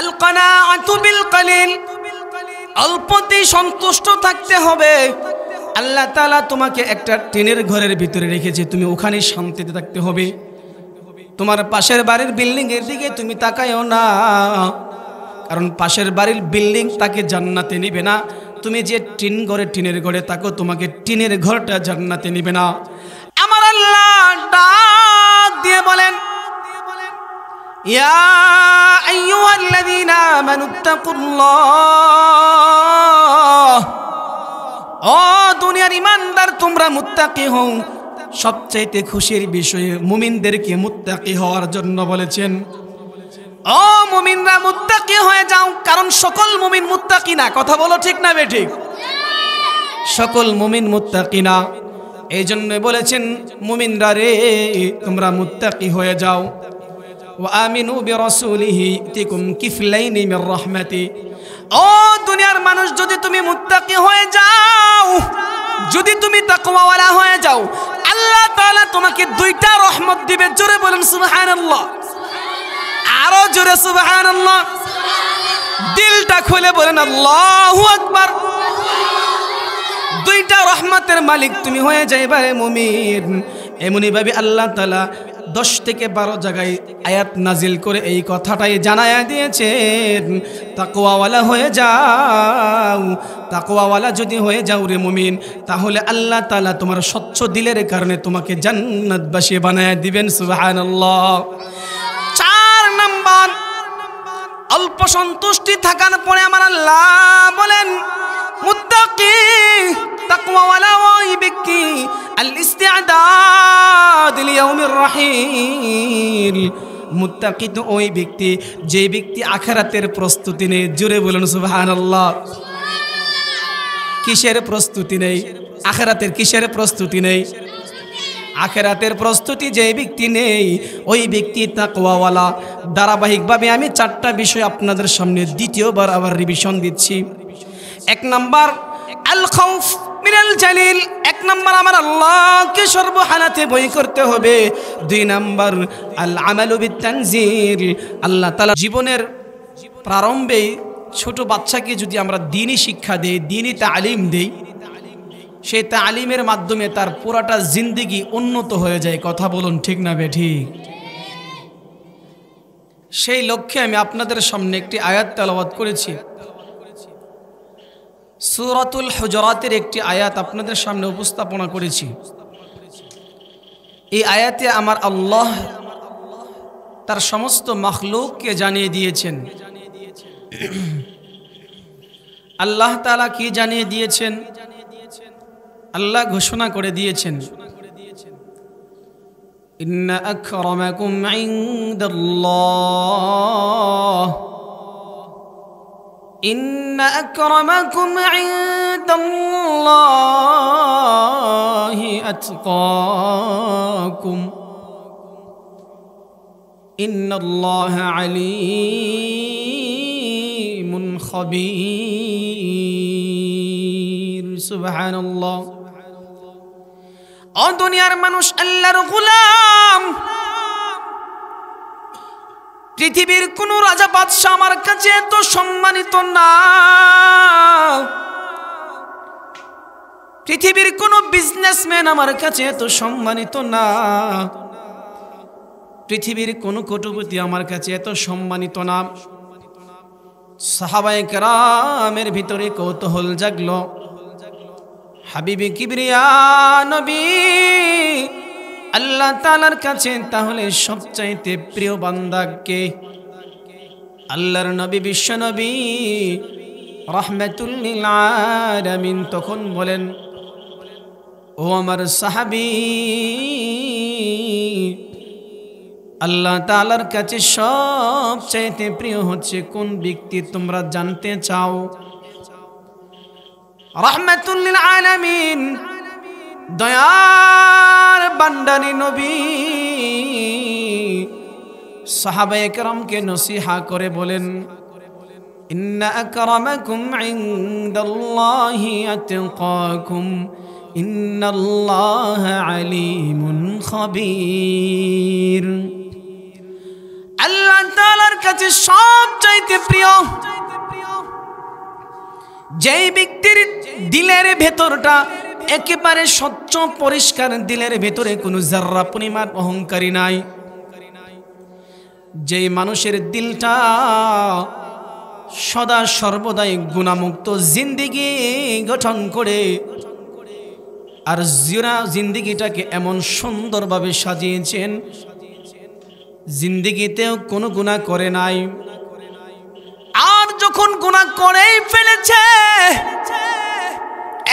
আল কানাআতু বিল কলিল, অল্পতে সন্তুষ্ট থাকতে হবে। আল্লাহ তাআলা তোমাকে একটা টিনের ঘরের ভিতরে রেখেছে, তুমি ওখানে শান্তিতে থাকতে হবে। তোমার পাশের বাড়ির বিল্ডিং এর দিকে তুমি তাকায়ও না, কারণ পাশের বাড়ির বিল্ডিং তাকে জান্নাতে নিবে না। তুমি যে টিনের ঘরে থাকো, তোমাকে টিনের ঘরটা জান্নাতে নিবে না। আমার আল্লাহ ডাক দিয়ে বলেন, ইয়া আইয়ুহাল্লাযীনা আমানুত্তাকুল্লাহ, ও দুনিয়ার ঈমানদার তোমরা মুত্তাকি হও। সবচাইতে খুশির বিষয়ে মুমিনদেরকে মুত্তাকি হওয়ার জন্য বলেছেন, ও মুমিনরা মুত্তাকি হয়ে যাও। কারণ সকল মুমিন মুত্তাকি না, কথা বলো ঠিক না বেঠিক? সকল মুমিন মুত্তাকি না, এই জন্য বলেছেন মুমিনরা রে তোমরা মুত্তাকি হয়ে যাও। ওয়া আমিনু বিরাসূলিহি ইতিকুম কিফলাইনি মির রাহমাতি, ও দুনিয়ার মানুষ যদি তুমি মুত্তাকি হয়ে যাও, যদি তুমি তাকওয়াওয়ালা হয়ে যাও, আল্লাহ তাআলা তোমাকে দুইটা রহমত দিবে। জোরে বলেন সুবহানাল্লাহ, আরো জোরে সুবহানাল্লাহ, দিলটা খুলে বলেন আল্লাহু আকবার। দুইটা রহমতের মালিক তুমি হয়ে যাইবা রে মুমিন। এমনি ভাবে আল্লাহ তাআলা 10 থেকে 12 জায়গায় আয়াত নাজিল করে এই কথাটাই জানায়া দিয়েছেন, তাকওয়াওয়ালা হয়ে যাও। তাকওয়াওয়ালা যদি হয়ে যাও রে মুমিন, তাহলে আল্লাহ তাআলা তোমার স্বচ্ছ দিলের কারণে তোমাকে জান্নাতবাসী বানায়া দিবেন। সুবহানাল্লাহ। 4 নাম্বার, অল্প সন্তুষ্টি থাকার পরে আমার আল্লাহ বলেন মুত্তাকি তাকওয়াওয়ালা ওই ব্যক্তি আল ইস্তিআদাদ লিয়াউমির রাহিল, মুত্তাকি তো ওই ব্যক্তি যে ব্যক্তি আখিরাতের প্রস্তুতি নেই। জোরে বলুন সুবহানাল্লাহ। কিসের প্রস্তুতি নেই? আখিরাতের কিসের প্রস্তুতি নেই? আখিরাতের প্রস্তুতি যে ব্যক্তি নেই, ওই ব্যক্তি তাকওয়াওয়ালা। ধারাবাহিকভাবে আমি 4টা বিষয় আপনাদের সামনে দ্বিতীয়বার আবার রিভিশন দিচ্ছি। 1 নাম্বার আল খাউফ মিনাল জালিল, 1 নাম্বার আমার আল্লাহকে সর্বহালাতে ভয় করতে হবে। 2 নাম্বার আল আমালু বিত তানজিল, আল্লাহ তাআলা জীবনের প্রারম্ভে ছোট বাচ্চাকে যদি আমরা দ্বীনি শিক্ষা দেই, দ্বীনি তালিম দেই, সেই তালিমের মাধ্যমে তার পুরাটা জিন্দেগি উন্নত হয়ে যায়। কথা বলুন ঠিক না বেঠিক? সেই লক্ষ্যে আমি আপনাদের সামনে একটি আয়াত তেলাওয়াত করেছি। সূরাতুল হুজুরাতের একটি আয়াত আপনাদের সামনে উপস্থাপনা করেছি। এই আয়াতে আমার আল্লাহ তার সমস্ত মাখলুককে জানিয়ে দিয়েছেন। আল্লাহ তাআলা কি জানিয়ে দিয়েছেন? আল্লাহ ঘোষণা করে দিয়েছেন, ইন্না আকরামাকুম ইনদাল্লাহ, ইন্না আকরামাকুম ইনদাল্লাহি আতকাকুম, ইন্নাল্লাহা আলীমুন খাবীর। সুবহানাল্লাহ। ও দুনিয়ার মানুষ, আল্লাহর গোলাম, পৃথিবীর কোন রাজা বাদশা আমার কাছে এত সম্মানিত না, পৃথিবীর কোন বিজনেসম্যান আমার কাছে এত সম্মানিত না, পৃথিবীর কোন কোটিপতি আমার কাছে এত সম্মানিত না। সাহাবায়ে কেরামের ভিতরে কৌতূহল জাগলো, হাবিবে কিবরিয়া নবী আল্লাহ তাআলার কাছে তাহলে সবচাইতে প্রিয় বান্দা কে? আল্লাহর নবী বিশ্ব নবী রাহমাতুল লিল আলামিন তখন বলেন, ও আমার সাহাবী, আল্লাহ তাআলার কাছে সবচাইতে প্রিয় হচ্ছে কোন ব্যক্তি তোমরা জানতে চাও? রাহমাতুল লিল আলামিন দয়ার বান্দানি নবী সাহাবায়ে কেরামকে নসিহা করে বলেন, ইন্না আকরামাকুম ইনদাল্লাহি আতকাকুম, ইন্নাল্লাহা আলীমুন খাবীর। আল্লাহ তাআলার কাছে সবচাইতে প্রিয় যেই ব্যক্তির দিলের ভেতরটা একেবারে স্বচ্ছ পরিষ্কার, দিলের ভেতরে কোনো জাররা পরিমাণ অহংকারী নাই, যেই মানুষের দিলটা সদা সর্বদাই গুনাহমুক্ত জিন্দেগি গঠন করে আর জিন্দেগিটাকে এমন সুন্দরভাবে সাজিয়েছেন, জিন্দেগিতেও কোনো গুনাহ করে নাই, আর যখন গুনাহ করেই ফেলেছে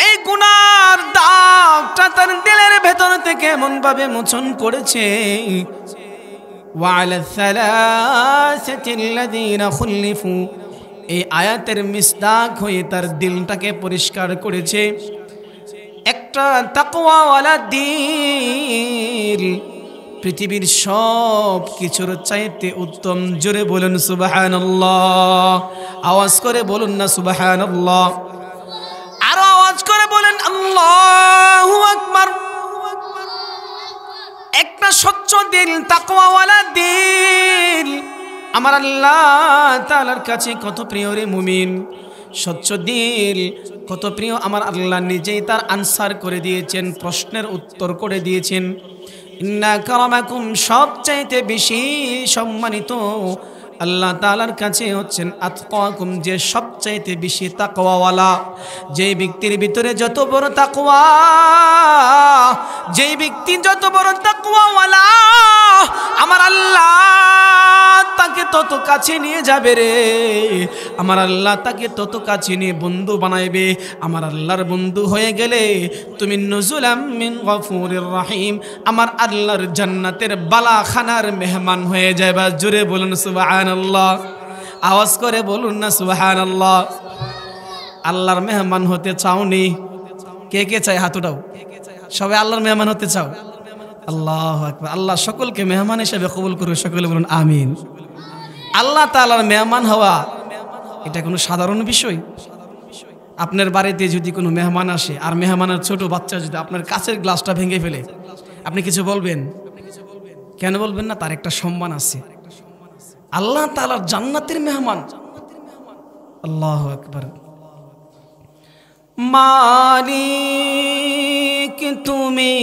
এই গুনার দাগটা তার দিলের ভেতর থেকে এমন ভাবে মোচন করেছে, ওয়ালা সালাসাতিল্লাযীনা খুলিফু, এই আয়াতের মিসদাক হয়ে তার দিলটাকে পরিষ্কার করেছে। একটা তাকওয়াওয়ালা দিল পৃথিবীর সব কিছুর চাইতে উত্তম। জোরে বলুন সুবহানাল্লাহ, আওয়াজ করে বলুন না সুবহানাল্লাহ, আরো আওয়াজ করে বলেন আল্লাহু আকবার। একটা স্বচ্ছ দিল, তাকওয়াওয়ালা দিল আমার আল্লাহ তাআলার কাছে কত প্রিয় রে মুমিন। স্বচ্ছ দিল কত প্রিয় আমার আল্লাহ নিজেই তার আনসার করে দিয়েছেন, প্রশ্নের উত্তর করে দিয়েছেন। ইন্না কারামাকুম, সবচাইতে বেশি সম্মানিত আল্লাহ তাআলার কাছে হচ্ছেন আতকাকুম, যে সবচাইতে বেশি তাকওয়াওয়ালা। যেই ব্যক্তির ভিতরে যত বড় তাকওয়া, যেই ব্যক্তি যত বড় তাকওয়াওয়ালা আমার আল্লাহ তাকে তত কাছে নিয়ে যাবে রে, আমার আল্লাহ তাকে তত কাছে নিয়ে বন্ধু বানাইবে। আমার আল্লাহর বন্ধু হয়ে গেলে তুমি নুজুলাম মিন গফুরির রহিম, আমার আল্লাহর জান্নাতের বালাখানার মেহমান হয়ে যাবে। জোরে বলুন সুবহানাল্লাহ, আওয়াজ করে বলুন না সুবহানাল্লাহ। আল্লাহর মেহমান হতে চাওনি? কে কে চাই হাত উঠাও। সবাই আল্লাহর মেহমান হতে চাও? আল্লাহু আকবার। আল্লাহ সকলকে মেহমান হিসেবে কবুল করুন, সকলে বলুন আমিন। আল্লাহ তাআলার মেহমান হওয়া এটা কোনো সাধারণ বিষয়? আপনার বাড়িতে যদি কোনো মেহমান আসে আর মেহমানের ছোট বাচ্চা যদি আপনার কাছের গ্লাসটা ভেঙে ফেলে, আপনি কিছু বলবেন? কেন বলবেন না? তার একটা সম্মান আছে। আল্লাহ তাআলার জান্নাতের মেহমান, আল্লাহু আকবার। মালিক তুমি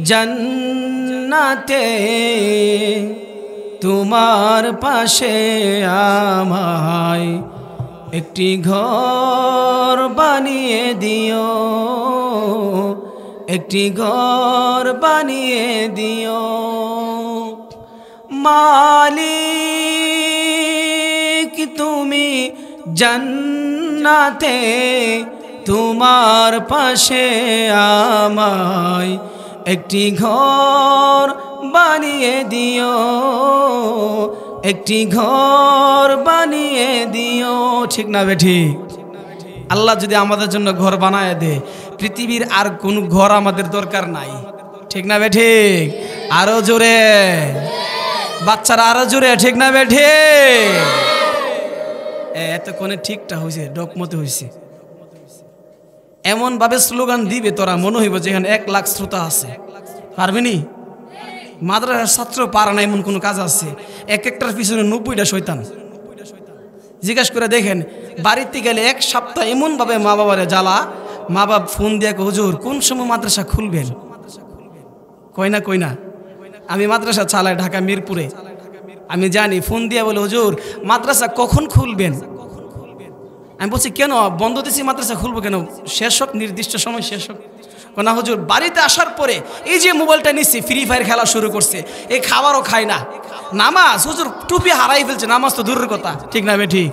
জান্নাতে, তোমার পাশে আমায় একটি ঘর বানিয়ে দিও, একটি ঘর বানিয়ে দিও। মালিক তুমি জান্নাতে, তোমার পাশে আমায় একটি ঘর বানিয়ে দিও, একটি ঘর বানিয়ে দিও। ঠিক না বেঠিক? আল্লাহ যদি আমাদের জন্য ঘর বানায় দে, পৃথিবীর আর কোন ঘর আমাদের দরকার নাই। ঠিক না বেঠিক? আরো জোরে বাচ্চারা, আরো জোরে। ঠিক না বেঠিক? এতক্ষণে ঠিকটা হয়েছে, ডকমতে হয়েছে। এমন ভাবে স্লোগান দিবে তোরা মনে হইব যেখানে 1 লাখ শ্রোতা আছে। পারবেনি? মাদ্রাসার ছাত্র পারে না এমন কোনো কাজ আছে? এক একটার পিছনে 90টা শয়তান। জিজ্ঞাসা করে দেখেন, বাড়িতে গেলে 1 সপ্তাহ এমন ভাবে মা বাবারে জ্বালা, মা বাপ ফোন দিয়ে হুজুর কোন সময় মাদ্রাসা খুলবেন? কই না আমি মাদ্রাসা চালাই ঢাকা মিরপুরে, আমি জানি। ফোন দিয়ে বলে হুজুর মাদ্রাসা কখন খুলবেন? আমি বলছি কেন বন্ধ দিছি, মাদ্রাসা খুলবো কেন? শেষ হোক, নির্দিষ্ট সময় শেষ হোক। না হুজুর বাড়িতে আসার পরে এই যে মোবাইলটা নিচ্ছি, ফ্রি ফায়ার খেলা শুরু করছে, এই খাবারও খায় না। নামাজ হুজুর টুপি হারাই ফেলছে, নামাজ তো দূরের কথা। ঠিক না বেঠি?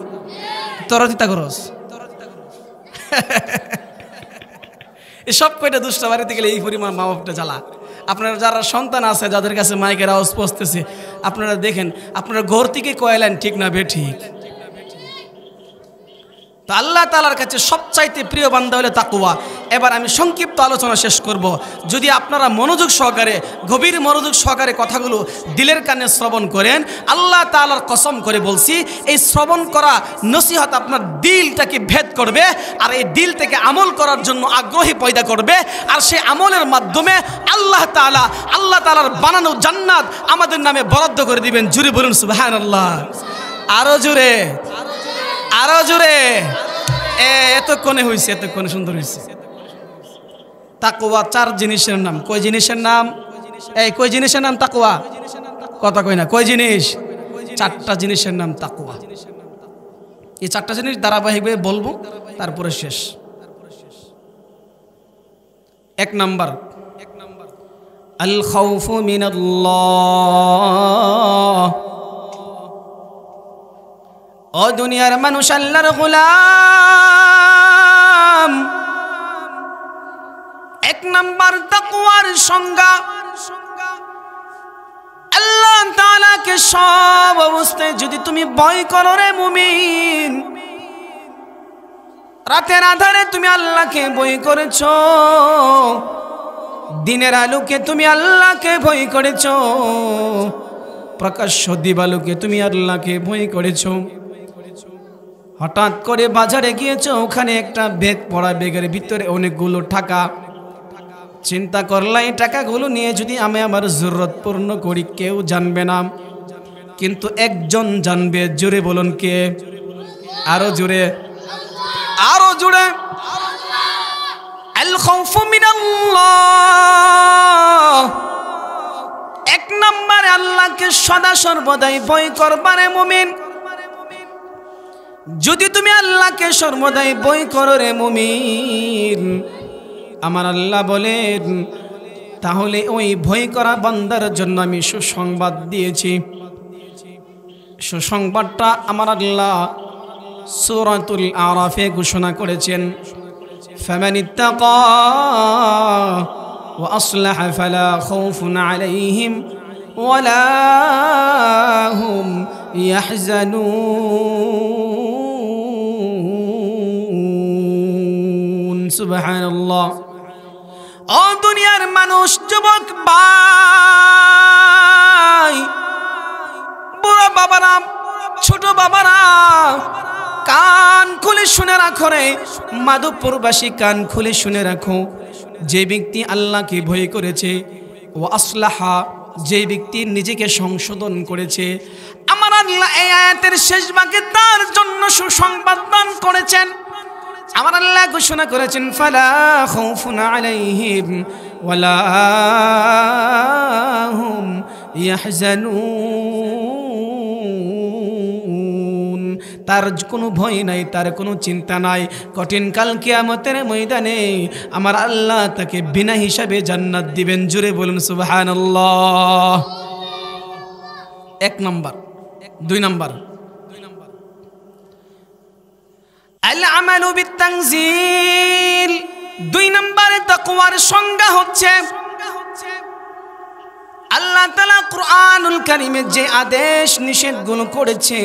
তোরা চিন্তা করস এসব কয়টা দুষ্ট বাড়িতে গেলে এই পরিমাণ মা বাপটা জ্বালা। আপনারা যারা সন্তান আছে, যাদের কাছে মাইকের আওয়াজ পৌঁছতেছে, আপনারা দেখেন আপনারা ঘর থেকে কয়েলেন। ঠিক না বেঠিক? তো আল্লাহ তাআলার কাছে সবচাইতে প্রিয় বান্দা হলো তাকওয়া। এবার আমি সংক্ষিপ্ত আলোচনা শেষ করব। যদি আপনারা মনোযোগ সহকারে, গভীর মনোযোগ সহকারে কথাগুলো দিলের কানে শ্রবণ করেন, আল্লাহ তাআলার কসম করে বলছি, এই শ্রবণ করা নসিহত আপনার দিলটাকে ভেদ করবে, আর এই দিল থেকে আমল করার জন্য আগ্রহী পয়দা করবে, আর সেই আমলের মাধ্যমে আল্লাহ তাআলার বানানো জান্নাত আমাদের নামে বরাদ্দ করে দিবেন। জুড়ে বলুন সুবহানাল্লাহ। আরো জোরে, আরো জোরে। এতক্ষণে হয়েছে, এতক্ষণে সুন্দর হয়েছে। তাকওয়া 4 জিনিসের নাম। কয় জিনিসের নাম? কয় জিনিসের নাম তাকওয়া? কথা কই না, কয় জিনিস? 4টা জিনিসের নাম তাকওয়া। এই 4টা জিনিস ধারাবাহিকভাবে বলবো, তারপরে শেষ। 1 নাম্বার, আল খাউফু মিনাল্লাহ। ও দুনিয়ার মানুষ, আল্লাহর গোলাম, 1 নাম্বার তাকওয়ার সংজ্ঞা, আল্লাহ তাআলাকে সব অবস্থায় যদি তুমি ভয় করো রে মুমিন, রাতের আধারে তুমি আল্লাহকে ভয় করেছো, দিনের আলোকে তুমি আল্লাহকে ভয় করেছো, প্রকাশ্য দিবালোকে তুমি আল্লাহকে ভয় করেছো। হঠাৎ করে বাজারে গিয়েছো, ওখানে একটা ব্যাগ পড়া, ব্যাগের ভিতরে অনেকগুলো টাকা। চিন্তা করলে এই টাকাগুলো নিয়ে যদি আমি আমার জরুরত পূর্ণ করি, কেউ জানবে না, কিন্তু একজন জানবে। জোরে বলুন কে? আরো জোরে, আরো জোরে। আল খাউফু মিনাল্লাহ। 1 নম্বরে আল্লাহকে সদা সর্বদাই ভয় করবারে মুমিন। যদি তুমি আল্লাহকে সর্বদাই ভয় করো রে মুমিন, আমার আল্লাহ বলেন, তাহলে ওই ভয় করা বান্দার জন্য আমি সুসংবাদ দিয়েছি। সুসংবাদটা আমার আল্লাহ সূরাতুল আরাফে ঘোষণা করেছেন, ফামানিত্তাকা ওয়া আসলাহা ফালা খাউফুন আলাইহিম ওয়ালা হুম ইয়াহজানুন। সুবহানাল্লাহ। ও দুনিয়ার মানুষ, যুবক ভাই, বুড়া বাবারা, ছোট বাবারা, কান খুলে শুনে রাখো রে মাধবপুরবাসী, কান খুলে শুনে রাখো। যে ব্যক্তি আল্লাহকে ভয় করেছে, ও আসলাহা, যে ব্যক্তি নিজেকে সংশোধন করেছে, আমার আল্লাহ এই আয়াতের শেষ ভাগে তার জন্য সুসংবাদ দান করেছেন। আমার আল্লাহ ঘোষণা করেছেন, ফালা খাউফুন আলাইহিম ওয়ালা হুম ইয়াহজানুন। তার কোনো ভয় নাই, তার কোনো চিন্তা নাই। কঠিন কাল কিয়ামতের ময়দানে আমার আল্লাহ তাকে বিনা হিসাবে জান্নাত দিবেন। জুড়ে বলুন সুবহানাল্লাহ। 1 নম্বর। 2 নম্বর, আল আমালু বিত-তানজিল। 2 নম্বরে তাকওয়ার সংজ্ঞা হচ্ছে, আল্লাহ তাআলা কুরআনুল কারীমে যে আদেশ নিষেধগুলো করেছে,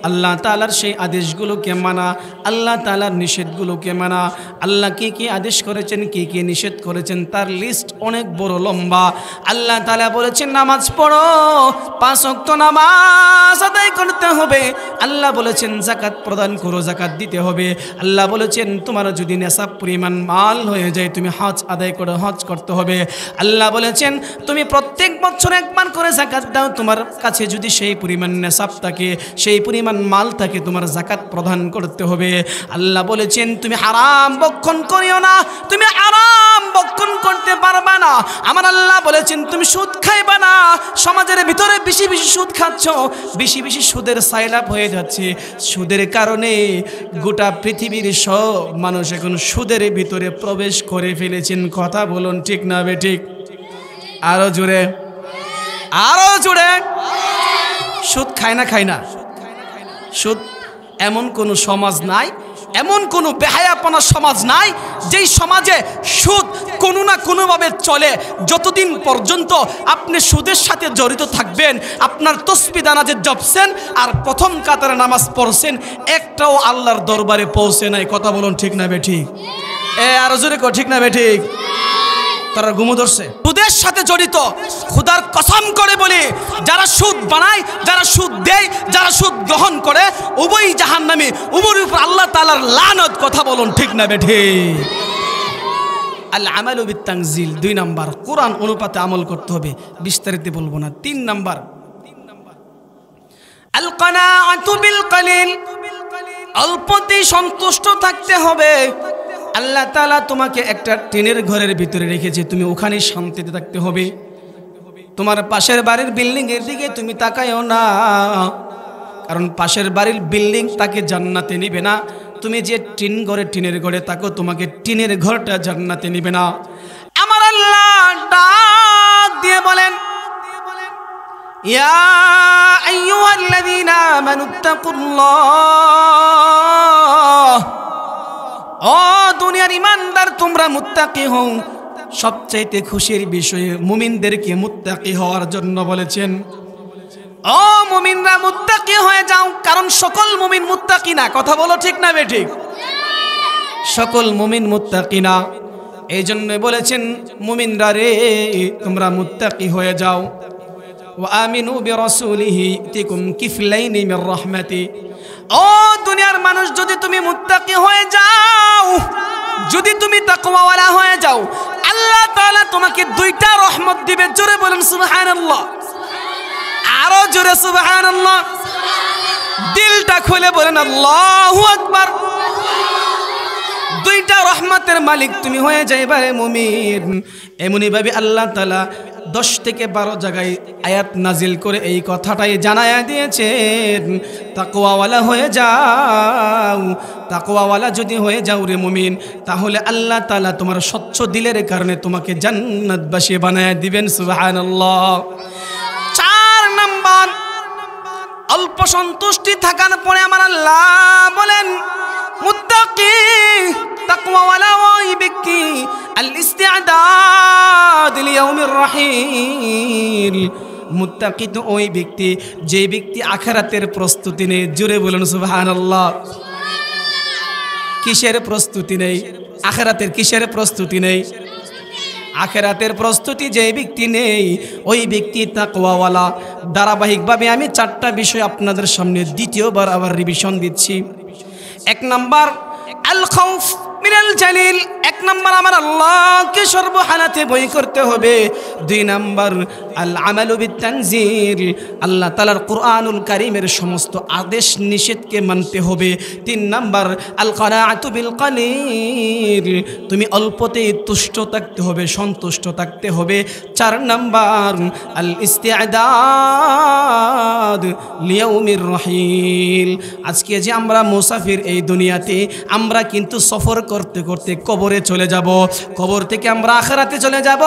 আল্লাহ তাআলার সেই আদেশগুলোকে মানা, আল্লাহ তাআলার নিষেধগুলোকে মানা। আল্লাহ কি কি আদেশ করেছেন, কি কি নিষেধ করেছেন, তার লিস্ট অনেক বড় লম্বা। আল্লাহ তাআলা বলেছেন, নামাজ পড়ো, 5 ওয়াক্ত নামাজ আদায় করতে হবে। আল্লাহ বলেছেন, যাকাত প্রদান করো, যাকাত দিতে হবে। আল্লাহ বলেছেন, তোমার যদি নেশাব পরিমাণ মাল হয়ে যায়, তুমি হজ আদায় করে হজ করতে হবে। আল্লাহ বলেছেন, তুমি প্রত্যেক বছর একবার করে যাকাত দাও, তোমার কাছে যদি সেই পরিমাণ নেশাব থাকে, সেই পরিমাণ মাল থাকে, তোমার যাকাত প্রদান করতে হবে। আল্লাহ বলেছেন, তুমি হারাম ভক্ষণ করিও না, তুমি হারাম ভক্ষণ করতে পারবে না। আমার আল্লাহ বলেছেন, তুমি সুদ খাইবে না। সমাজের ভিতরে বেশি বেশি সুদ খাচ্ছ, বেশি বেশি সুদের সাইলাপ হয়ে যাচ্ছে। সুদের কারণে গোটা পৃথিবীর সব মানুষ এখন সুদের ভিতরে প্রবেশ করে ফেলেছেন। কথা বলুন, ঠিক না বেঠিক? আরো জোরে, আরো জোরে। সুদ খায় না, খায় না? সুদ এমন কোন সমাজ নাই এমন কোনো বেহায়াপনা সমাজ নাই যেই সমাজে সুদ কোনো না কোনোভাবে চলে। যতদিন পর্যন্ত আপনি সুদের সাথে জড়িত থাকবেন, আপনার তসবিহ দানাজে জপছেন আর প্রথম কাতারে নামাজ পড়ছেন, একটাও আল্লাহর দরবারে পৌঁছে নাই। কথা বলুন ঠিক না বেঠিক? আরো জোরে কো ঠিক না বেঠিক? তারা ঘুমো ধরছে। সুদের সাথে জড়িত খোদার কসম করে বলি, যারা সুদ বানায়, যারা সুদ দেয়, যারা সুদ গ্রহণ করে, উভয়ই জাহান্নামী, উভয়ের উপর আল্লাহ তাআলার লানত। কথা বলুন ঠিক না বেঠিক? আল আমালু বিত-তানজিল 2 নাম্বার, কোরআন অনুপাতে আমল করতে হবে, বিস্তারিত বলবো না। 3 নাম্বার আল কানাআতু বিল কলিল, অল্পতেই সন্তুষ্ট থাকতে হবে। আল্লাহ তাআলা তোমাকে একটা টিনের ঘরের ভিতরে রেখেছে, তুমি ওখানে শান্তিতে থাকতে হবে। তোমার পাশের বাড়ির বিল্ডিং এর দিকে তুমি তাকায়ও না, কারণ পাশের বাড়ির বিল্ডিং তাকে জান্নাতে নিবে না। তুমি যে টিনের ঘরে থাকো, তোমাকে টিনের ঘরটা জান্নাতে নিবে না। আমার আল্লাহ ডাক দিয়ে বলেন, ইয়া আইয়ুহাল্লাযীনা আমানুত্তাকুল্লাহ, ও দুনিয়ার ইমানদার তোমরা মুত্তাকি হও। সবচাইতে খুশির বিষয়ে মুমিনদেরকে মুত্তাকি হওয়ার জন্য বলেছেন, ও মুমিনরা মুত্তাকি হয়ে যাও। কারণ সকল মুমিন মুত্তাকি না। কথা বলো ঠিক না বেঠিক? সকল মুমিন মুত্তাকি না, এই জন্য বলেছেন মুমিনরা রে তোমরা মুত্তাকি হয়ে যাও। ওয়া আমিনু বিরাসূলিহি ইতিকুম কিফলাইনি মির রাহমাতি, ও দুনিয়ার মানুষ যদি তুমি মুত্তাকি হয়ে যাও, যদি তুমি তাকওয়াওয়ালা হয়ে যাও, আল্লাহ তাআলা তোমাকে 2টা রহমত দিবে। জোরে বলেন সুবহানাল্লাহ, আরো জোরে সুবহানাল্লাহ। দিলটা খুলে বলেন আল্লাহু আকবার। 2টা রহমতের মালিক তুমি হয়ে যাইবা রে মুমিন। এমনি ভাবে আল্লাহ তাআলা 10 থেকে 12 জায়গায় আয়াত নাজিল করে এই কথাটাই জানায়া দিয়েছেন, তাকওয়াওয়ালা হয়ে যাও। তাকওয়াওয়ালা যদি হয়ে যাও রে মুমিন, তাহলে আল্লাহ তাআলা তোমার স্বচ্ছ দিলের কারণে তোমাকে জান্নাতবাসী বানায়া দিবেন। সুবহানাল্লাহ। 4 নাম্বার, অল্প সন্তুষ্টি থাকার পরে আমার আল্লাহ বলেন মুত্তাকি তাকওয়াওয়ালা ওই ব্যক্তি আল ইস্তিআদাদ লিয়াউমির রাহিল। মুত্তাকি তো ওই ব্যক্তি যে ব্যক্তি আখিরাতের প্রস্তুতি নেই। জোরে বলুন সুবহানাল্লাহ। কিসের প্রস্তুতি নেই? আখিরাতের কিসের প্রস্তুতি নেই? আখিরাতের প্রস্তুতি যে ব্যক্তি নেই, ওই ব্যক্তি তাকওয়াওয়ালা। ধারাবাহিকভাবে আমি 4টা বিষয় আপনাদের সামনে দ্বিতীয়বার আবার রিভিশন দিচ্ছি। 1 নাম্বার আল খাউফ মিনাল জালিল, 1 নাম্বার আমার আল্লাহকে সর্বহালাতে ভয় করতে হবে। 2 নাম্বার আল আমালু বিত-তানজিল, আল্লাহ তাআলার কুরআনুল কারীমের সমস্ত আদেশ নিষেধকে মানতে হবে। 3 নাম্বার আল কানাআতু বিল কলিল, তুমি অল্পতেই তুষ্ট থাকতে হবে, সন্তুষ্ট থাকতে হবে। 4 নাম্বার আল ইস্তিআদাদ লিয়াউমির রাহিল। আজকে যে আমরা মুসাফির এই দুনিয়াতে, আমরা কিন্তু সফর করতে করতে কবরে চলে যাব। কবর থেকে আমরা আখিরাতে চলে যাব।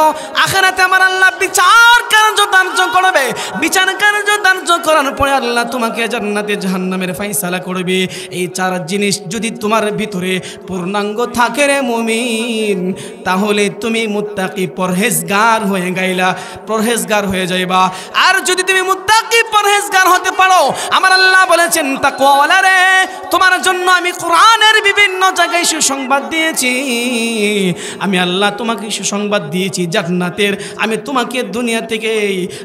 আখিরাতে আমার আল্লাহ বিচার কার্য ধার্য করবে। বিচার কার্য ধার্য করার পরে আল্লাহ তোমাকে জান্নাতে জাহান্নামের ফয়সালা করবে। এই 4 জিনিস যদি তোমার ভিতরে পূর্ণাঙ্গ থাকে রে মুমিন, তাহলে তুমি মুত্তাকি পরহেজগার হয়ে গাইলা, পরহেজগার হয়ে যাইবা। আর যদি তুমি মুত্তাকি পরহেজগার হতে পারো, আমার আল্লাহ বলেছেন তাকওয়াওয়ালা রে, তোমার জন্য আমি কোরআনের বিভিন্ন জায়গায় সুসংবাদ দিয়েছি। আমি আল্লাহ তোমাকে সুসংবাদ দিয়েছি জান্নাতের। আমি তোমাকে দুনিয়া থেকে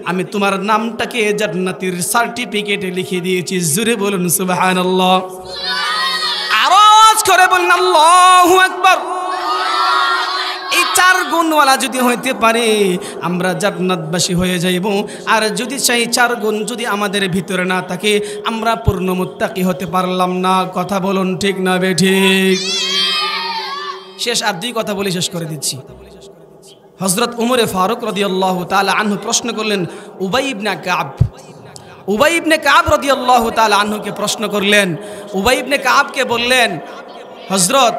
আমি তোমার নামটাকে জান্নাতের সার্টিফিকেটে লিখে দিয়েছি। জোরে বলুন সুবহানাল্লাহ। আওয়াজ করে বলুন আল্লাহু আকবার। এই 4 গুণওয়ালা যদি হইতে পারে, আমরা জান্নাতবাসী হয়ে যাইব। আর যদি সেই 4 গুণ যদি আমাদের ভিতরে না থাকে, আমরা পূর্ণ মুত্তাকি হতে পারলাম না। কথা বলুন ঠিক না বেঠিক? শেষ আর 2 কথা বলে শেষ করে দিচ্ছি। হযরত উমরে ফারুক রাদিয়াল্লাহু তাআলা আনহু প্রশ্ন করলেন উবাই ইবনে কাব। উবাই ইবনে কাব রাদিয়াল্লাহু তাআলা আনহুকে প্রশ্ন করলেন। উবাই ইবনে কাবকে বললেন, হযরত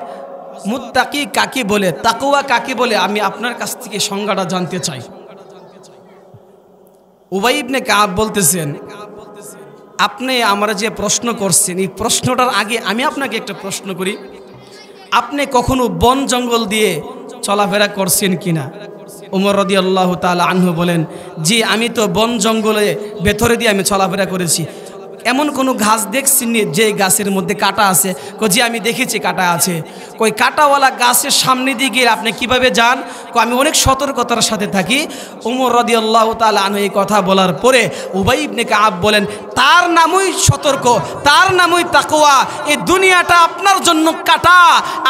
মুত্তাকি কাকে বলে, তাকওয়া কাকে বলে, আমি আপনার কাছ থেকে সংজ্ঞাটা জানতে চাই। উবাই ইবনে কাব বলতেছেন, আপনি আমরা যে প্রশ্ন করছেন এই প্রশ্নটার আগে আমি আপনাকে একটা প্রশ্ন করি, আপনি কখনো বন জঙ্গল দিয়ে চলাফেরা করছেন কিনা? উমর রাদিয়াল্লাহু তাআলা আনহু বলেন, জি আমি তো বন জঙ্গলে ভেতরে দিয়ে আমি চলাফেরা করেছি। এমন কোনো গাছ দেখছেন যে গাছের মধ্যে কাঁটা আছে? জি আমি দেখেছি কাঁটা আছে। কই কাঁটাওয়ালা গাছের সামনে দিয়ে গিয়ে আপনি কিভাবে যান? আমি অনেক সতর্কতার সাথে থাকি। উমর রাদিয়াল্লাহু তাআলা আনহু এই কথা বলার পরে উবাই ইবনে কাব বলেন, তার নামই সতর্ক, তার নামই তাকওয়া। এই দুনিয়াটা আপনার জন্য কাঁটা,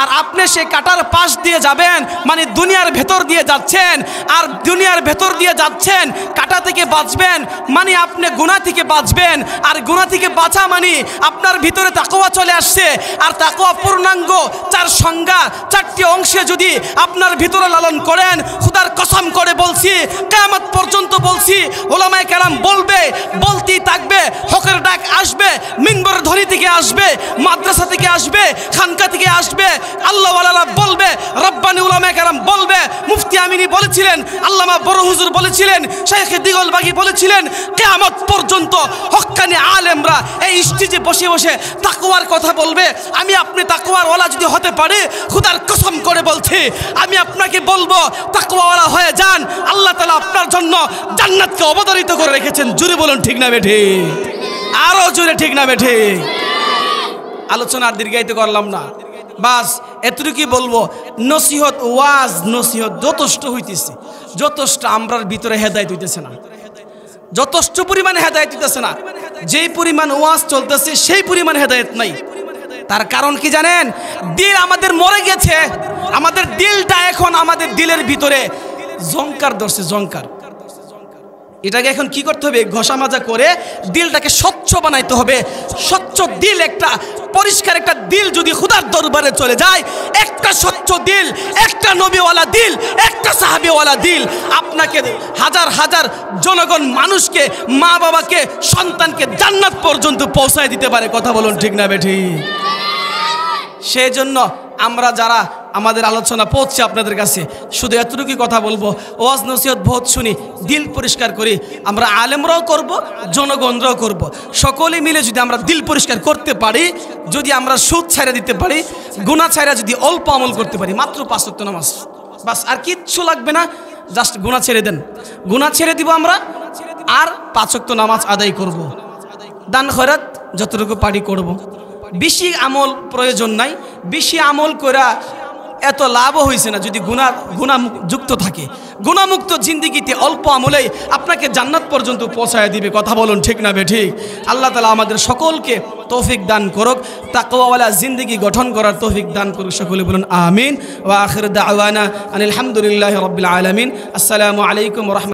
আর আপনি সেই কাঁটার পাশ দিয়ে যাবেন, মানে দুনিয়ার ভেতর দিয়ে যাচ্ছেন, আর দুনিয়ার ভেতর দিয়ে যাচ্ছেন, কাঁটা থেকে বাঁচবেন মানে আপনি গুনাহ থেকে বাঁচবেন, আর গুনাহ থেকে বাঁচা মানে আপনার ভিতরে তাকওয়া চলে আসছে। আর তাকওয়া পূর্ণাঙ্গ চার সংজ্ঞা, চারটি অংশে যদি আপনার ভিতরে লালন করেন, খোদার কসম করে বলছি, কিয়ামত পর্যন্ত বলছি, ওলামায়ে কেরাম বলবে, বলতেই থাকবে, হকের ডাক আসবে, মিনবার ধ্বনি থেকে আসবে, মাদ্রাসা থেকে আসবে, খানকা থেকে আসবে, আল্লাহওয়ালারা বলবে, রব্বানি ওলামায়ে কেরাম বলবে, মুফতি আমিনী বলেছিলেন, আল্লামা বড় হুজুর বলেছিলেন, শাইখ দিগলবাগী বলেছিলেন, কিয়ামত পর্যন্ত হক্কানি আলেমরা এই স্টেজে বসে বসে তাকওয়ার কথা বলবে। আমি আপনি তাকওয়ার ওয়ালা যদি হতে পারি, খোদার কসম করে বলছি, আমি আপনাকে বলবো তাকওয়াওয়ালা হয়ে যান। আল্লাহ তাআলা আপনার জন্য জান্নাতকে অবধারিত করে রেখেছেন। জোরে বলুন ঠিক না বেঠে? আরো জোরে ঠিক না বেঠে? আলোচনা আর দীর্ঘায়িত করলাম না, বাস এতটুকুই বলবো, নসিহত ওয়াজ নসিহত যথেষ্ট হইতেছে, যথেষ্ট আমরার ভিতরে হেদায়েত হইতেছে না, যথেষ্ট পরিমাণে হেদায়েত হইতেছে না। যেই পরিমাণ ওয়াজ চলতেছে সেই পরিমাণ হেদায়েত নাই। তার কারণ কি জানেন? দিল আমাদের মরে গেছে। আমাদের দিলটা এখন আমাদের দিলের ভিতরে জংকার ধরছে, জংকার। এটাকে এখন কি করতে হবে? ঘষা মাজা করে দিলটাকে স্বচ্ছ বানাইতে হবে। স্বচ্ছ দিল, একটা পরিষ্কার একটা দিল যদি খোদার দরবারে চলে যায়, একটা স্বচ্ছ দিল, একটা নবীওয়ালা দিল, একটা সাহাবীওয়ালা দিল আপনাকে হাজার হাজার জনগণ, মানুষকে, মা বাবাকে, সন্তানকে জান্নাত পর্যন্ত পৌঁছায় দিতে পারে। কথা বলুন ঠিক না বেঠি? সেই জন্য আমরা যারা আমাদের আলোচনা পৌঁছছে আপনাদের কাছে, শুধু এতটুকুই কথা বলবো, ওয়াজ নসিহত বহুত শুনি, দিল পরিষ্কার করি। আমরা আলেমরাও করব, জনগণরাও করব। সকলে মিলে যদি আমরা দিল পরিষ্কার করতে পারি, যদি আমরা সুদ ছাইরা দিতে পারি, গুনাহ ছাইরা যদি অল্প আমল করতে পারি, মাত্র 5 ওয়াক্ত নামাজ, বাস আর কিচ্ছু লাগবে না। জাস্ট গুনাহ ছেড়ে দেন, গুনাহ ছেড়ে দিব আমরা, আর 5 ওয়াক্ত নামাজ আদায় করব, দান খয়রাত যতটুকু পারি করব। বেশি আমল প্রয়োজন নাই। বেশি আমল করা এত লাভও হয়েছে না যদি গুনাহযুক্ত থাকে। গুনাহমুক্ত জিন্দেগিতে অল্প আমলেই আপনাকে জান্নাত পর্যন্ত পৌঁছায় দিবে। কথা বলুন ঠিক না বেঠিক? আল্লাহ তাআলা আমাদের সকলকে তৌফিক দান করুক, তাকওয়াওয়ালা জিন্দেগি গঠন করার তৌফিক দান করুক। সকলে বলুন আমিন। ওয়া আখির দাওয়ানা আনিল হামদুলিল্লাহি রাব্বিল আলামিন। আসসালামু আলাইকুম ওয়া রাহমাতুল্লাহ।